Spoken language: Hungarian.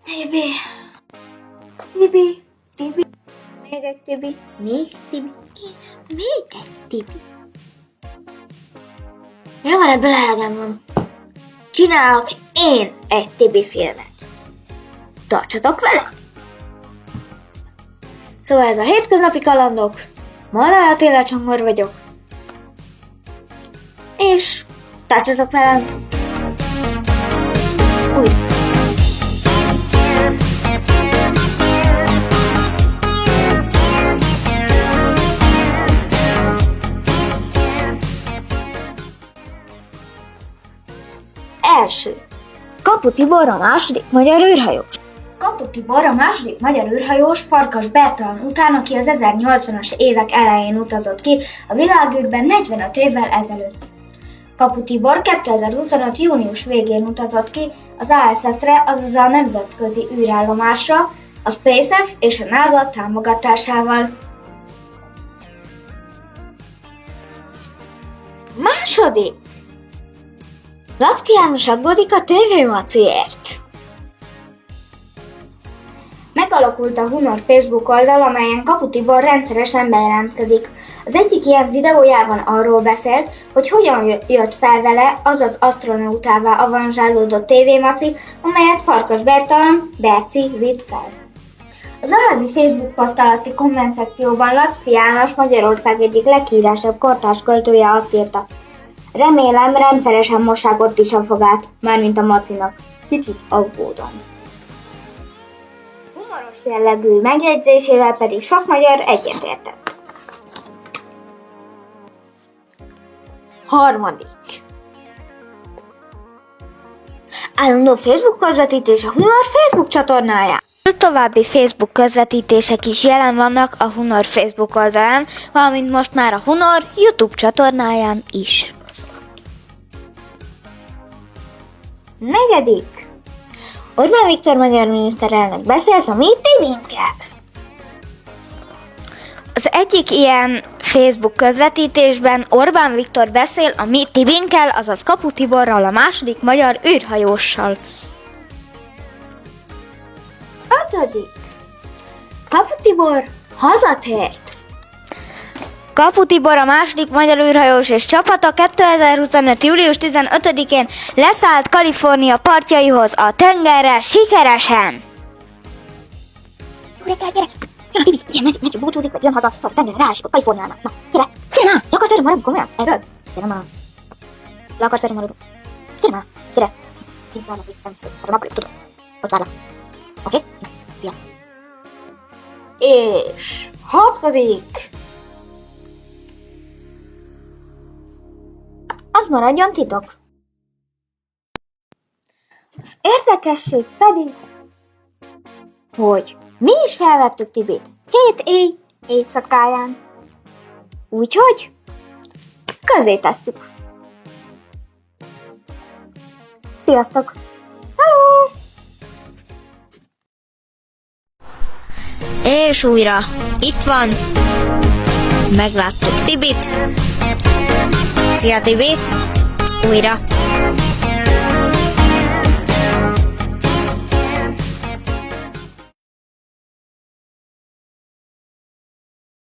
Tibi. Tibi. Tibi. Még egy Tibi. Még Tibi. És még egy Tibi. Jó van, ebből elegem van. Csinálok én egy Tibi filmet. Tartsatok vele! Szóval ez a hétköznapi kalandok. Molnár Attila Csongor vagyok. És tartsatok velem! Újra! Első. Kapu Tibor a második magyar űrhajós. Kapu Tibor a második magyar űrhajós Farkas Bertalan után, aki az 1080-as évek elején utazott ki a világűrben 45 évvel ezelőtt. Kapu Tibor 2025. június végén utazott ki az ISS-re, azaz a nemzetközi űrállomásra, a SpaceX és a NASA támogatásával. Második. Latki János aggódik a TV Maciért. Megalakult a Hunor Facebook oldal, amelyen Kapu Tibor rendszeresen bejelentkezik. Az egyik ilyen videójában arról beszélt, hogy hogyan jött fel vele az az asztronautává avanzsálódott TV Maci, amelyet Farkas Bertalan, Berci vitt fel. Az alábbi Facebook poszt alatti komment szekcióban Latki János, Magyarország egyik leghíresebb kortárs költője azt írta: remélem, rendszeresen mossák ott is a fogát, mármint a Macinak. Kicsit aggódom. Humoros jellegű megjegyzésével pedig sok magyar egyetértett. Harmadik. Állandó Facebook közvetítés a Hunor Facebook csatornáján. További Facebook közvetítések is jelen vannak a Hunor Facebook oldalán, valamint most már a Hunor YouTube csatornáján is. Negyedik. Orbán Viktor magyar miniszterelnök beszélt a mi Tibinkkel. Az egyik ilyen Facebook közvetítésben Orbán Viktor beszél a mi Tibinkkel, azaz Kapu Tiborral, a második magyar űrhajóssal. Ötödik. Kapu Tibor hazatért. Kapu Tibor, a második magyar űrhajós és csapata 2025. július 15-én leszállt Kalifornia partjaihoz a tengerre sikeresen. Gyere! Jön a Tibi, ugye, megy, búcsúzik, vagy jön haza, szóval a tengerre ráesik a Kaliforniának. Na, gyere már! Le akarsz erről maradni, komolyan? Erről? Gyere már! Le akarsz erről maradni? Gyere már! Gyere! Így várlak, hogy nem tudod. Az a nappali, tudod. Ott várlak. Oké? Na, szia! És hatodik. Az maradjon titok. Az érdekesség pedig, hogy mi is felvettük Tibit 2 éjszakáján. Úgyhogy közé tesszük. Sziasztok! Hello! És újra, itt van, megláttuk Tibit. Szia Tibi, újra.